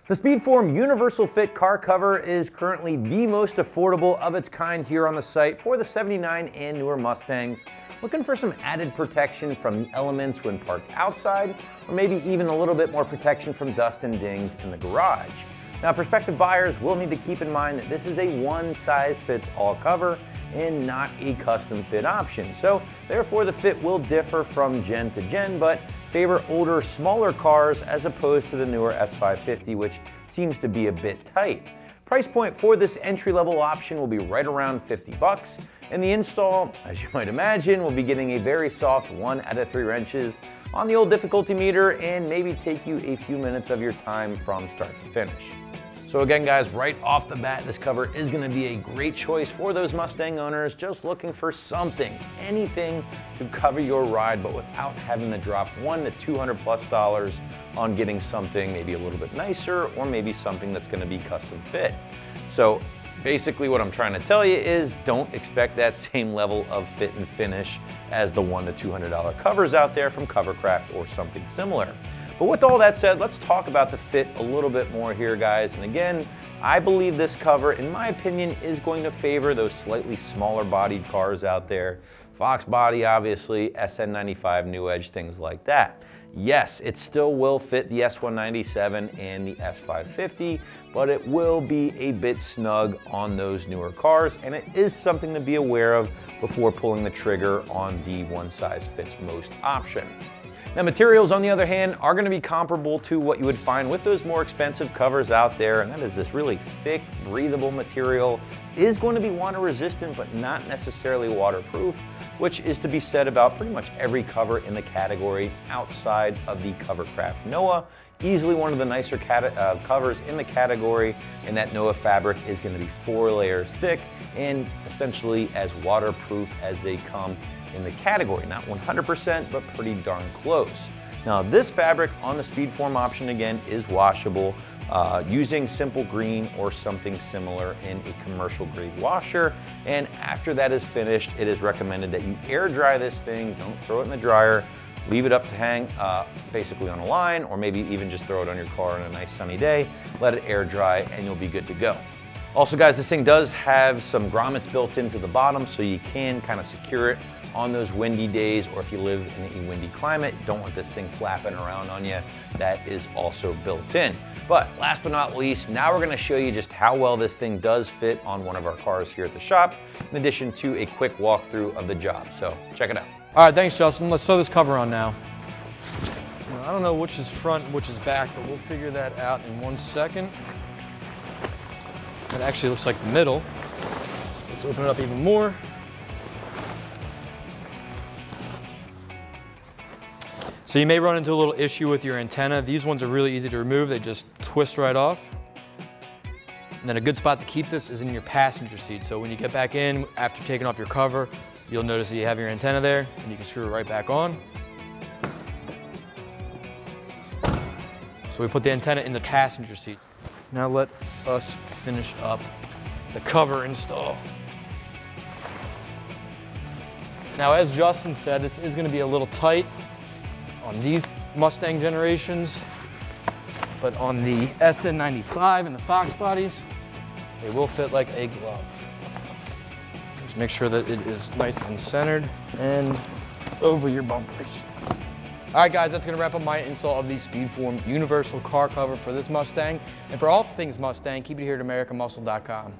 The SpeedForm Universal Fit car cover is currently the most affordable of its kind here on the site for the 79 and newer Mustangs. Looking for some added protection from the elements when parked outside, or maybe even a little bit more protection from dust and dings in the garage. Now, prospective buyers will need to keep in mind that this is a one-size-fits-all cover and not a custom fit option. So therefore the fit will differ from gen to gen, but favor older, smaller cars as opposed to the newer S550, which seems to be a bit tight. Price point for this entry-level option will be right around 50 bucks, and the install, as you might imagine, will be getting a very soft 1 out of 3 wrenches on the old difficulty meter and maybe take you a few minutes of your time from start to finish. So again, guys, right off the bat, this cover is gonna be a great choice for those Mustang owners just looking for something, anything to cover your ride, but without having to drop $100 to $200+ on getting something maybe a little bit nicer, or maybe something that's gonna be custom fit. So basically what I'm trying to tell you is don't expect that same level of fit and finish as the $100 to $200 covers out there from Covercraft or something similar. But with all that said, let's talk about the fit a little bit more here, guys. And again, I believe this cover, in my opinion, is going to favor those slightly smaller bodied cars out there. Fox body, obviously, SN95, New Edge, things like that. Yes, it still will fit the S197 and the S550, but it will be a bit snug on those newer cars, and it is something to be aware of before pulling the trigger on the one-size-fits-most option. Now, materials, on the other hand, are going to be comparable to what you would find with those more expensive covers out there, and that is this really thick, breathable material. It is going to be water resistant, but not necessarily waterproof, which is to be said about pretty much every cover in the category outside of the Covercraft Noah. Easily one of the nicer covers in the category, and that Noah fabric is going to be 4 layers thick and essentially as waterproof as they come in the category. Not 100%, but pretty darn close. Now, this fabric on the SpeedForm option, again, is washable using Simple Green or something similar in a commercial grade washer. And after that is finished, it is recommended that you air dry this thing. Don't throw it in the dryer. Leave it up to hang basically on a line, or maybe even just throw it on your car on a nice sunny day. Let it air dry and you'll be good to go. Also, guys, this thing does have some grommets built into the bottom, so you can kind of secure it on those windy days, or if you live in a windy climate, you don't want this thing flapping around on you. That is also built in. But last but not least, now we're gonna show you just how well this thing does fit on one of our cars here at the shop, in addition to a quick walkthrough of the job. So check it out. All right, thanks, Justin. Let's sew this cover on now. I don't know which is front and which is back, but we'll figure that out in 1 second. It actually looks like the middle. So let's open it up even more. So you may run into a little issue with your antenna. These ones are really easy to remove. They just twist right off. And then a good spot to keep this is in your passenger seat. So when you get back in, after taking off your cover, you'll notice that you have your antenna there, and you can screw it right back on. So we put the antenna in the passenger seat. Now let us finish up the cover install. Now, as Justin said, this is going to be a little tight on these Mustang generations, but on the SN95 and the Fox bodies, they will fit like a glove. Just make sure that it is nice and centered and over your bumpers. All right, guys, that's gonna wrap up my install of the SpeedForm Universal car cover for this Mustang. And for all things Mustang, keep it here at AmericanMuscle.com.